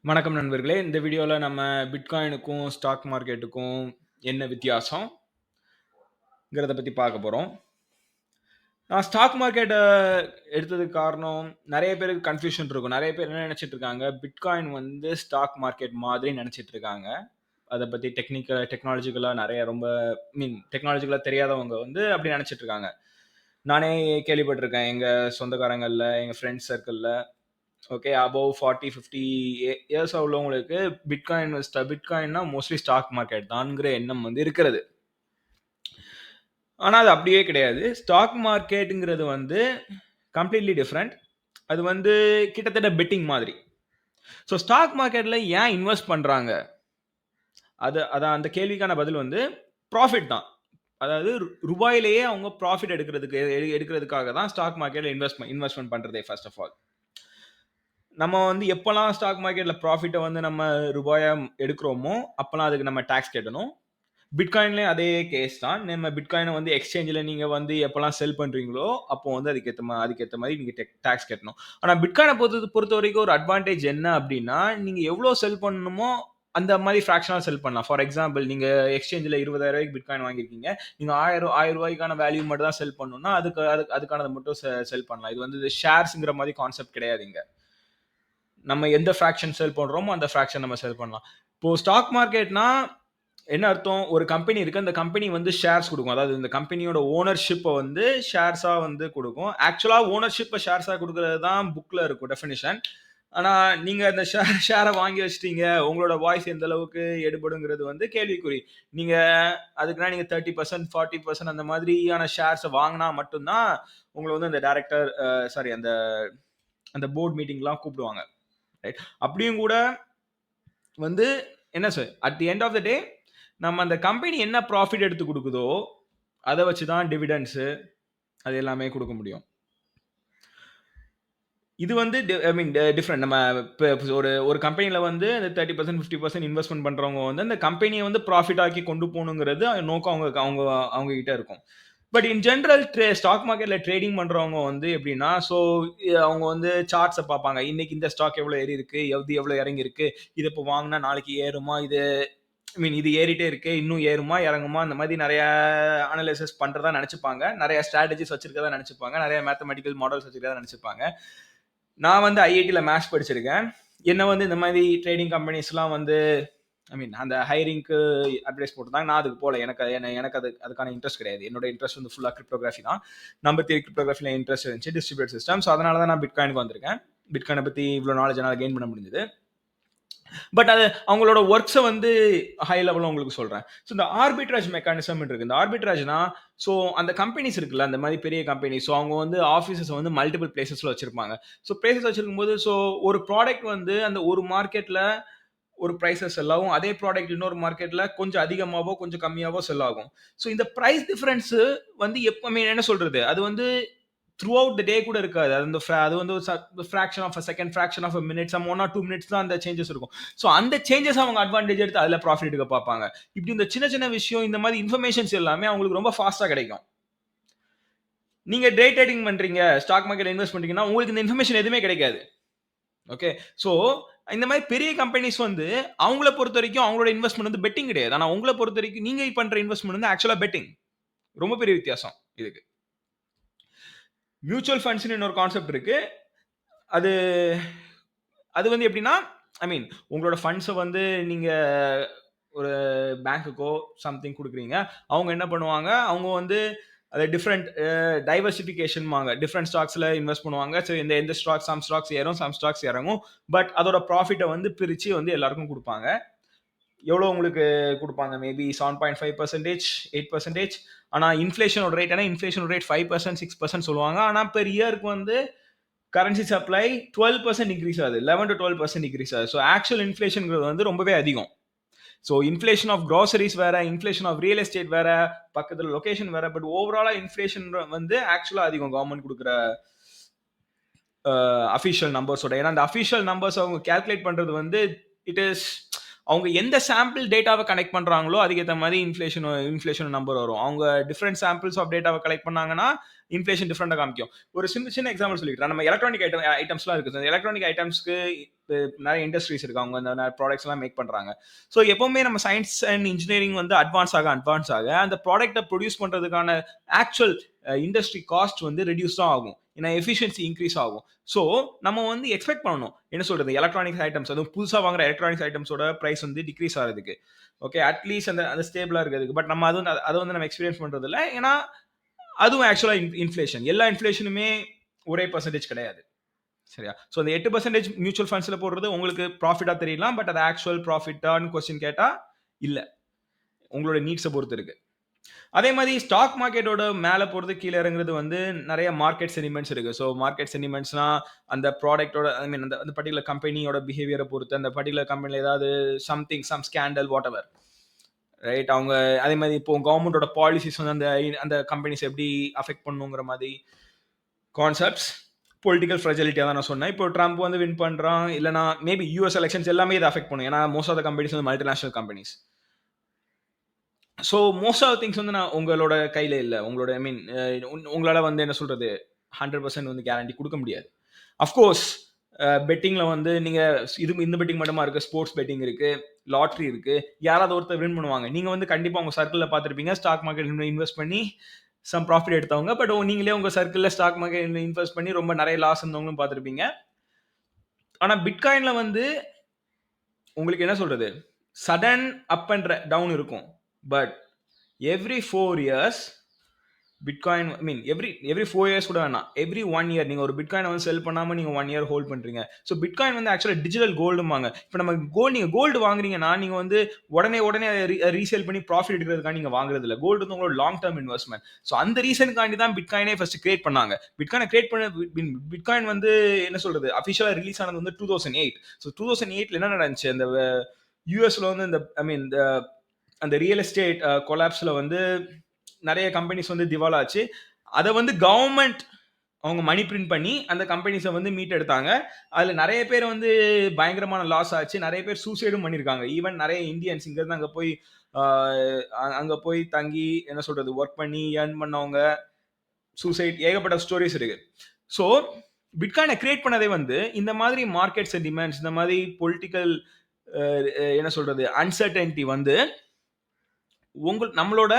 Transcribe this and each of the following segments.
வணக்கம் நண்பர்களே. இந்த வீடியோல நம்ம பிட்காயினுக்கும், ஸ்டாக் மார்க்கெட்டுக்கும் என்ன வித்தியாசம்ங்கிறத பத்தி பார்க்க போறோம். நான் ஸ்டாக் மார்க்கெட்ட எடுத்ததுக்கு காரணம், நெறைய பேருக்கு கன்ஃப்யூஷன் இருக்கும். நெறைய பேர் என்ன நெனச்சுட்டு இருக்காங்க, பிட்காயின் வந்து ஸ்டாக் மார்க்கெட் மாதிரி நெனச்சுட்டு இருக்காங்க. அத பத்தி டெக்னாலஜிக்கலா நெறைய ரொம்ப டெக்னாலஜிக்கலா தெரியாதவங்க வந்து அப்படி நெனச்சுட்டு இருக்காங்க. நானே கேள்விப்பட்டிருக்கேன். எங்க சொந்தக்காரங்கள்ல, எங்க ஃபிரெண்ட்ஸ் சர்க்கிள்ல ஓகே. அபோவ் 40, 50 இயர்ஸா உள்ளவங்களுக்கு பிட்காயின்னா மோஸ்ட்லி ஸ்டாக் மார்க்கெட் தான்ங்கிற எண்ணம் வந்து இருக்கிறது. ஆனா அது அப்படியே கிடையாது. ஸ்டாக் மார்க்கெட்ங்கிறது வந்து கம்ப்ளீட்லி டிஃபரண்ட். அது வந்து கிட்டத்தட்ட பெட்டிங் மாதிரி. ஸோ ஸ்டாக் மார்க்கெட்ல ஏன் இன்வெஸ்ட் பண்றாங்க? அதான் அந்த கேள்விக்கான பதில் வந்து புராஃபிட் தான். அதாவது ரூபாயிலேயே அவங்க புராஃபிட் எடுக்கிறதுக்காக தான் ஸ்டாக் மார்க்கெட்ல இன்வெஸ்ட்மென்ட் பண்றதே ஃபர்ஸ்ட் ஆஃப் ஆல். நம்ம வந்து எப்பலாம் ஸ்டாக் மார்க்கெட்ல ப்ராஃபிட்ட வந்து நம்ம ரூபாயா எடுக்கிறோமோ, அப்பலாம் அதுக்கு நம்ம டாக்ஸ் கட்டணும். பிட்காயின்லயும் அதே கேஸ் தான். நம்ம பிட்காயின வந்து எக்ஸ்சேஞ்சுல நீங்க வந்து எப்பலாம் செல் பண்றீங்களோ, அப்போ வந்து அதுக்கேத்த மாரி நீங்க டாக்ஸ் கட்டணும். ஆனா பிட்காயின பொறுத்தவரைக்கும் ஒரு அட்வான்டேஜ் என்ன அப்டின்னா, நீங்க எவ்ளோ செல் பண்ணணுமோ, அந்த மாரி ஃபிராக்ஷனா செல் பண்ணலாம். ஃபார் எக்ஸாம்பிள் நீங்க எக்ஸ்சேஞ்சுல ரூ. 20,000க்கு பிட்காயின் வாங்கியிருக்கீங்க. நீங்க ரூ. 1000 வேல்யூ மட்டும் தான் செல் பண்ணணும்னா, அதுக்கானத மட்டும் செல் பண்ணலாம். இது வந்து ஷேர்ஸ்ங்கிற மாரி கான்செப்ட் கிடையாது இங்க. நம்ம எந்த ஃபிராக்ஷன் செல் பண்றோமோ, அந்த ஃபிராக்ஷன் நம்ம செல் பண்ணலாம். இப்போ ஸ்டாக் மார்க்கெட்னா என்ன அர்த்தம்? ஒரு கம்பெனி இருக்கு. அந்த கம்பெனி வந்து ஷேர்ஸ் குடுக்கும். அதாவது இந்த கம்பெனியோட ஓனர்ஷிப்ப வந்து ஷேர்ஸா வந்து குடுக்கும். ஆக்சுவலா ஓனர்ஷிப்ப ஷேர்ஸா குடுக்குறது தான் புக்ல இருக்கும் டெஃபினிஷன். ஆனா, நீங்க அந்த ஷேர வாங்கி வச்சுட்டீங்க. உங்களோட வாய்ஸ் எந்த அளவுக்கு எடுபடுங்கிறது வந்து கேள்விக்குறி. நீங்க அதுக்குன்னா நீங்க 30%, 40% அந்த மாதிரியான ஷேர்ஸ வாங்குனா மட்டும் தான், உங்கள வந்து அந்த டைரக்டர் சாரி அந்த அந்த போர்ட் மீட்டிங்லாம் கூப்பிடுவாங்க. ரைட். அப்படியும் கூட வந்து என்ன sir at the end of the day நம்ம அந்த கம்பெனி என்ன ப்ராஃபிட் எடுத்து குடுக்குதோ, அத வச்சு தான் டிவிடெண்ட்ஸ் அது எல்லாமே குடுக்க முடியும். இது வந்து ஐ மீன் டிஃபரண்ட். நம்ம இப்ப ஒரு கம்பெனில வந்து அந்த 30%, 50% இன்வெஸ்ட்மென்ட் பண்றவங்க வந்து அந்த கம்பெனிய வந்து ப்ராஃபிட் ஆக்கி கொண்டு போணுங்கிறது நோக்கம் அவங்க அவங்க அவங்க கிட்ட இருக்கும். பட் இன் ஜெனரல் ஸ்டாக் மார்க்கெட்ல ட்ரேடிங் பண்றவங்க வந்து எப்படின்னா, அவங்க வந்து சார்ட்ஸ பார்ப்பாங்க. இன்னைக்கு இந்த ஸ்டாக் எவ்வளோ ஏறி இருக்கு, எவ்வளோ இறங்கி இருக்கு, இது இப்போ வாங்குனா நாளைக்கு ஏறுமா, இது ஏறிட்டே இருக்கு, இன்னும் ஏறுமா, இறங்குமா, இந்த மாதிரி நெறைய அனலைசிஸ் பண்றதா நெனச்சுப்பாங்க. நெறைய ஸ்ட்ராட்டஜிஸ் வச்சிருக்கதா நெனச்சுப்பாங்க. நெறைய மேத்தமேட்டிக்கல் மாடல்ஸ் வச்சிருக்கதா நெனச்சுப்பாங்க. நான் வந்து ஐஐடில மேத்ஸ் படிச்சிருக்கேன். என்ன வந்து இந்த மாதிரி ட்ரேடிங் கம்பெனிஸ்லாம் வந்து அந்த ஹைரிங்க்கு அட்வைஸ் போட்டிருந்தாங்க. நான் அதுக்கு போல. எனக்கு அதுக்கான இன்ட்ரெஸ்ட் கிடையாது. என்னோட இன்ட்ரெஸ்ட் வந்து ஃபுல்லா கிரிப்டோகிராஃபி தான். நம்பர் தியரி கிரிப்டோகிராஃபில இன்ட்ரெஸ்ட் இருந்துச்சு. Distributed system. ஸோ அதனால தான் நான் பிட்காயினுக்கு வந்திருக்கேன். பிட்காயின பத்தி இவ்வளோ நாலேஜ் என்னால கெயின் பண்ண முடிஞ்சது. பட் அது அவங்களோட ஒர்க்ஸ வந்து ஹை லெவல்ல உங்களுக்கு சொல்றேன். ஸோ இந்த ஆர்பிட்ரேஜ் மெக்கானிசம் இருக்கு. இந்த ஆர்பிட்ரேஜ்னா, ஸோ அந்த கம்பெனிஸ் இருக்குல்ல, அந்த மாரி பெரிய கம்பெனி. ஸோ அவங்க வந்து ஆஃபீஸஸ் வந்து மல்டிபிள் பிளேஸஸ்ல வச்சிருப்பாங்க. ஸோ பிளேஸஸ் வச்சிருக்கும்போது, ஸோ ஒரு ப்ராடக்ட் வந்து அந்த ஒரு மார்க்கெட்ல ஒரு பிரைஸஸ் செல் ஆகும். அதே ப்ராடக்ட் இன்னொரு மார்க்கெட்ல கொஞ்சம் அதிகமாவோ, கொஞ்சம் கம்மியாவோ செல் ஆகும். ஸோ இந்த பிரைஸ் டிஃபரன்ஸ் வந்து எப்பவுமே என்ன சொல்றது? அது வந்து த்ரூ அவுட் த டே கூட இருக்காது. அது வந்து fraction of a second, fraction of a minute, 1 or 2 minutes தான் அந்த சேஞ்சஸ் இருக்கும். ஸோ அந்த சேஞ்சஸ் அவங்க அட்வான்டேஜ் எடுத்து அதுல ப்ராஃபிட் எடுக்க பார்ப்பாங்க. இப்படி இந்த சின்ன சின்ன விஷயம், இந்த மாதிரி இன்ஃபர்மேஷன்ஸ் எல்லாமே அவங்களுக்கு ரொம்ப ஃபாஸ்ட்டா கிடைக்கும். நீங்க டே ட்ரேடிங் பண்றீங்க, ஸ்டாக் மார்க்கெட்ல இன்வெஸ்ட் பண்றீங்கன்னா, உங்களுக்கு இந்த இன்ஃபர்மேஷன் எதுவுமே கிடைக்காது. ஓகே. ஸோ இந்த மாதிரி பெரிய கம்பெனிஸ் வந்து அவங்கள பொறுத்தவரைக்கும் அவங்களோட இன்வெஸ்ட்மென்ட் வந்து பெட்டிங் கிடையாது. ஆனா உங்கள பொறுத்தவரைக்கும் நீங்க பண்ற இன்வெஸ்ட்மென்ட் வந்து ஆக்சுவலா பெட்டிங். ரொம்ப பெரிய வித்தியாசம் இதுக்கு. மியூச்சுவல் ஃபண்ட்ஸ்ன்னு இன்னொரு கான்செப்ட் இருக்கு. அது அது வந்து எப்படின்னா, ஐ மீன் உங்களோட ஃபண்ட்ஸ வந்து நீங்க ஒரு பேங்க்குக்கோ சம்திங் குடுக்குறீங்க. அவங்க என்ன பண்ணுவாங்க, அவங்க வந்து அத டிஃபரண்ட் டைவர்சிஃபிகேஷன்பாங்க. டிஃபரண்ட் ஸ்டாக்ஸ்ல இன்வெஸ்ட் பண்ணுவாங்க. ஸோ இந்த சம் ஸ்டாக்ஸ் ஏறும், சம் ஸ்டாக்ஸ் இறங்கும். பட் அதோட ப்ராஃபிட்ட வந்து பிரிச்சு வந்து எல்லாருக்கும் குடுப்பாங்க. எவ்வளோ உங்களுக்கு குடுப்பாங்க? மேபி 7.5%, 8%. ஆனா இன்ஃப்ளேஷனோட ரேட் 5%, 6% சொல்லுவாங்க. ஆனா பெர் இயர்க்கு வந்து கரன்சி சப்ளை 12% இன்கிரீஸ் ஆகுது. 11 to 12% இன்கிரீஸ் ஆகுது. ஸோ ஆக்சுவல் இன்ஃப்ளேஷன்ங்கிறது வந்து ரொம்பவே அதிகம். ஸோ இன்ஃப்ளேஷன் ஆஃப் கிராசரிஸ் வேற, இன்ஃப்ளேஷன் ஆஃப் ரியல் எஸ்டேட் வேற, பக்கத்துல லொகேஷன் வேற. பட் ஓவராலா இன்ஃப்ளேஷன் வந்து ஆக்சுவலா அதிகம் கவர்ன்மெண்ட் குடுக்குற அஃபிஷியல் நம்பர்ஸோட. ஏன்னா அந்த அஃபிஷியல் நம்பர்ஸ் அவங்க கால்குலேட் பண்றது வந்து இட் இஸ் அவங்க எந்த சாம்பிள் டேட்டாவை கனெக்ட் பண்றாங்களோ அதுக்கு ஏற்ற மாதிரி இன்ஃப்ளேஷன் நம்பர் வரும். அவங்க டிஃப்ரெண்ட் சாம்பிள்ஸ் ஆஃப் டேட்டாவை கலெக்ட் பண்ணாங்கன்னா இன்ஃப்ளேஷன் டிஃப்ரெண்டா காமிக்கும். ஒரு சின்ன எக்ஸாம்பிள் சொல்லிக்கிறேன். நம்ம எலக்ட்ரானிக் ஐட்டம்ஸ்லாம் இருக்குது. அந்த எலக்ட்ரானிக் ஐட்டம்ஸ்க்கு நிறைய இண்டஸ்ட்ரீஸ் இருக்கு. அவங்க அந்த ப்ராடக்ட்ஸ் எல்லாம் மேக் பண்றாங்க. ஸோ எப்பவுமே நம்ம சயின்ஸ் அண்ட் இன்ஜினியரிங் வந்து அட்வான்ஸ் ஆக அந்த ப்ராடக்ட்டை ப்ரொடியூஸ் பண்றதுக்கான ஆக்சுவல் இண்டஸ்ட்ரி காஸ்ட் வந்து ரெடியூஸ் தான் ஆகும். ஏன்னா எஃபிஷியன்சி இன்க்ரீஸ் ஆகும். ஸோ நம்ம வந்து எக்ஸ்பெக்ட் பண்ணணும், என்ன சொல்றது, எலக்ட்ரானிக்ஸ் ஐட்டம்ஸ், அதுவும் புதுசாக வாங்குற எலக்ட்ரானிக்ஸ் ஐட்டம்ஸோட ப்ரைஸ் வந்து டிக்ரீஸ் ஆகிறதுக்கு, ஓகே, அட்லீஸ்ட் அந்த ஸ்டேபிளாக இருக்கிறதுக்கு. பட் நம்ம அதை வந்து நம்ம எக்ஸ்பீரியன்ஸ் பண்றது இல்லை. ஏன்னா அதுவும் ஆக்சுவலாக இன்ஃப்ளேஷன், எல்லா இன்ஃப்ளேஷனுமே ஒரே பர்சன்டேஜ் கிடையாது. சரியா? ஸோ அந்த 8% மியூச்சுவல் ஃபண்ட்ஸில் போடுறது உங்களுக்கு ப்ராஃபிட்டாக தெரியலாம். பட் அது ஆக்சுவல் ப்ராஃபிட்டான்னு கொஸ்டின் கேட்டால் இல்லை, உங்களோட நீட்ஸை பொறுத்து இருக்கு. அதே மாதிரி ஸ்டாக் மார்க்கெட்டோட மேலே போகிறது கீழே இறங்குறது வந்து நிறைய மார்க்கெட் சென்டிமெண்ட்ஸ் இருக்கு. ஸோ மார்க்கெட் சென்டிமெண்ட்ஸ்னா அந்த ப்ராடக்டோட, ஐ மீன் அந்த பர்டிகுலர் கம்பெனியோட பிஹேவியரை பொறுத்து, அந்த பர்டிகுலர் கம்பெனியில் ஏதாவது some scandal whatever, right? அவங்க அதே மாதிரி இப்போ கவர்மெண்டோட பாலிசிஸ் வந்து அந்த கம்பெனிஸ் எப்படி அஃபெக்ட் பண்ணுங்கிற மாதிரி கான்செப்ட்ஸ். பொலிட்டிக்கல் ஃப்ரெஜிலிட்டியாக தான் நான் சொன்னேன். இப்போ ட்ரம்ப் வந்து வின் பண்ணுறான், இல்லைனா மேபி யூஎஸ் எலெக்ஷன்ஸ் எல்லாமே இதை அஃபெக்ட் பண்ணும். ஏன்னா மோஸ்ட் ஆஃப் த கம்பெனிஸ் வந்து multinational companies. So most of things வந்து நான் உங்களோட கையில் இல்லை. உங்களோட ஐ மீன் உங்களால் வந்து என்ன சொல்கிறது 100% வந்து கேரண்டி கொடுக்க முடியாது. அஃப்கோர்ஸ் பெட்டிங்கில் வந்து நீங்கள் இந்த பெட்டிங் மட்டுமா இருக்குது, ஸ்போர்ட்ஸ் பெட்டிங் இருக்குது, லாட்ரி இருக்குது. யாராவது ஒருத்தர் வின் பண்ணுவாங்க. நீங்கள் வந்து கண்டிப்பாக உங்கள் சர்க்கிளில் பார்த்துருப்பீங்க ஸ்டாக் மார்க்கெட் இன்வெஸ்ட் பண்ணி சம் ப்ராஃபிட் எடுத்தவங்க. பட் நீங்களே உங்கள் சர்க்கிளில் ஸ்டாக் மார்க்கெட் இன்வெஸ்ட் பண்ணி ரொம்ப நிறைய லாஸ் இருந்தவங்களும் பார்த்துருப்பீங்க. ஆனால் பிட்காயினில் வந்து உங்களுக்கு என்ன சொல்கிறது, சடன் அப் அண்ட் டவுன் இருக்கும். But every 4 years bitcoin, I mean every 4 years கூட வேணாம், எவ்ரி 1 year நீங்கள் ஒரு பிட்காயினை வந்து செல் பண்ணாமல் நீங்கள் 1 year ஹோல்ட் பண்ணுறீங்க. ஸோ பிட்காயின் வந்து ஆக்சுவலாக டிஜிட்டல் கோல்டுமாங்க. இப்போ நம்ம நீங்கள் கோல்டு வாங்குறீங்கன்னா நீங்கள் வந்து உடனே ரீசேல் பண்ணி ப்ராஃபிட் எடுக்கிறதுக்காக நீங்கள் வாங்குறது இல்லை. கோல்டு வந்து உங்களோட லாங் டேர்ம் இன்வெஸ்ட்மெண்ட். ஸோ அந்த ரீசனுக்காண்டி தான் பிட்காயினே ஃபர்ஸ்ட் கிரியேட் பண்ணாங்க. பிட்காயின் வந்து என்ன சொல்றது, அஃபிஷியலாக ரிலீஸ் ஆனது வந்து 2008. ஸோ 2008 என்ன நடந்துச்சு, அந்த யூஎஸ்ல வந்து அந்த ரியல் எஸ்டேட் கொலாப்ஸில் வந்து நிறைய கம்பெனிஸ் வந்து திவாலாச்சு. அதை வந்து கவர்மெண்ட் அவங்க மணி பிரிண்ட் பண்ணி அந்த கம்பெனிஸை வந்து மீட் எடுத்தாங்க. அதில் நிறைய பேர் வந்து பயங்கரமான லாஸ் ஆச்சு. நிறைய பேர் சூசைடும் பண்ணியிருக்காங்க. ஈவன் நிறைய இந்தியன்ஸ் இங்கேருந்து அங்கே போய் தங்கி என்ன சொல்றது ஒர்க் பண்ணி ஏர்ன் பண்ணவங்க, சூசைட், ஏகப்பட்ட ஸ்டோரிஸ் இருக்கு. ஸோ பிட்காயினை கிரியேட் பண்ணதே வந்து இந்த மாதிரி மார்க்கெட் சென்டிமெண்ட்ஸ், இந்த மாதிரி பொலிட்டிக்கல் என்ன சொல்றது அன்சர்டனிட்டி வந்து நம்மளோட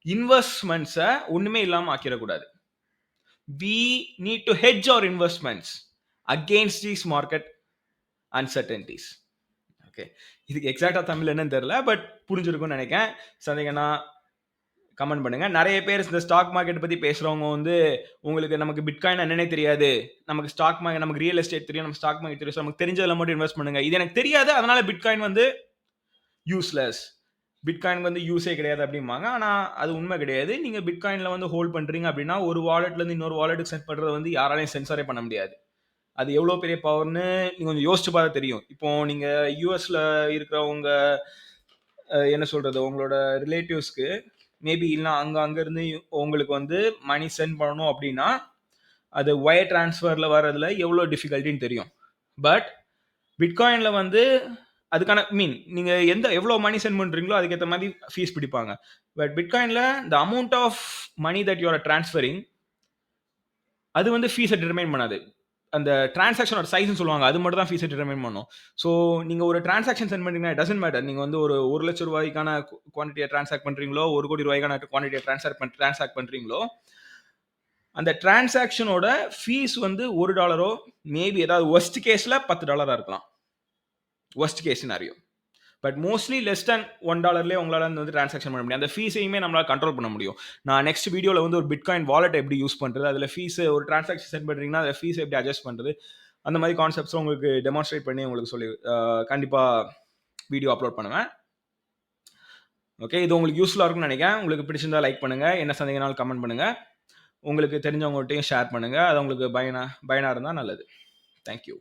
இன்வெஸ்ட்மெண்ட்ஸை ஒண்ணுமே இல்லாமல் ஆக்கிடக்கூடாது. we need to hedge our investments against these market uncertainties. Okay, இதுக்கு எக்ஸாக்டா தமிழ் என்னன்னு தெரியல, பட் புரிஞ்சிருக்கும்னு நினைக்கிறேன். சந்தேகம்னா கமெண்ட் பண்ணுங்க. நிறைய பேர் இந்த ஸ்டாக் மார்க்கெட் பத்தி பேசுறவங்க வந்து உங்களுக்கு நமக்கு பிட்காயின் என்னன்னே தெரியாது, நமக்கு ஸ்டாக் மார்க்கெட், நமக்கு ரியல் எஸ்டேட் தெரியும், நமக்கு ஸ்டாக் மார்க்கெட் தெரியும், நமக்கு தெரிஞ்சதுல மட்டும் இன்வெஸ்ட் பண்ணுங்க, இது எனக்கு தெரியாது அதனால பிட்காயின் வந்து யூஸ்லெஸ், பிட்காயின் வந்து யூஸே கிடையாது அப்படிம்பாங்க. ஆனால் அது உண்மை கிடையாது. நீங்கள் பிட்காயினில் வந்து ஹோல்ட் பண்ணுறீங்க அப்படின்னா ஒரு வாலெட்லேருந்து இன்னொரு வாலெட்டுக்கு சென்ட் பண்ணுறதை வந்து யாராலையும் சென்சாரே பண்ண முடியாது. அது எவ்வளோ பெரிய பவர்னு நீங்கள் கொஞ்சம் யோசிச்சு பார்த்தா தெரியும். இப்போ நீங்கள் யூஎஸில் இருக்கிறவங்க என்ன சொல்கிறது, உங்களோட ரிலேட்டிவ்ஸ்க்கு மேபி இல்லை அங்கேருந்து உங்களுக்கு வந்து மணி சென்ட் பண்ணணும் அப்படின்னா அது ஒயர் டிரான்ஸ்ஃபரில் வர்றதுல எவ்வளோ டிஃபிகல்ட்டின்னு தெரியும். பட் பிட்காயினில் வந்து அதுக்கான நீங்க எவ்வளவு மணி சென்ட் பண்றீங்களோ அதுக்கேற்ற மாதிரி ஃபீஸ் பிடிப்பாங்க. பட் பிட்காயின்ல the amount of money that you are transferring அது வந்து ஃபீஸை டிட்டர்மைன் பண்ணாது. அந்த டிரான்சாக்ஷனோட சைஸ்னு சொல்லுவாங்க, அது மட்டும் தான் ஃபீஸை டிட்டர்மைன் பண்ணும். ஸோ நீங்க ஒரு டிரான்சாக்ஷன் சென்ட் பண்ணீங்கன்னா டசன்ட் மேட்டர். நீங்க வந்து ஒரு 1 லட்சம் ரூபாய்க்கான குவான்டிட்டியை டிரான்சாக்ட் பண்றீங்களோ, 1 கோடி ரூபாய்க்கான குவான்டிட்டியை டிரான்சாக்ட் பண்றீங்களோ, அந்த டிரான்சாக்ஷனோட ஃபீஸ் வந்து $1, மேபி ஏதாவது ஒர்ஸ்ட் கேஸ்ல $10 இருக்கலாம். worst case scenario. But mostly less than $1 உங்களால் வந்து டிரான்சாக்ஷன் பண்ண முடியும். அந்த ஃபீஸையுமே நம்மளால் கண்ட்ரோல் பண்ண முடியும். நான் நெக்ஸ்ட் வீடியோவில் வந்து ஒரு பிட்காயின் வாலெட் எப்படி யூஸ் பண்ணுறது, அதில் ஃபீஸ் ஒரு டிரான்சாக்ஷன் சென்ட் பண்ணுறீங்கன்னா அதில் ஃபீஸ் எப்படி அட்ஜஸ்ட் பண்ணுறது, அந்த மாதிரி கான்செப்ட்ஸும் உங்களுக்கு டெமான்ஸ்ட்ரேட் பண்ணி உங்களுக்கு சொல்லி கண்டிப்பாக வீடியோ அப்லோட் பண்ணுவேன். ஓகே, இது உங்களுக்கு யூஸ்ஃபுல்லாக இருக்கும்னு நினைக்கிறேன். உங்களுக்கு பிடிச்சிருந்தா லைக் பண்ணுங்கள், என்ன சந்தேகனாலும் கமெண்ட் பண்ணுங்கள், உங்களுக்கு தெரிஞ்சவங்கள்ட்டையும் ஷேர் பண்ணுங்கள். அது உங்களுக்கு பயனாக இருந்தால் நல்லது. தேங்க்யூ.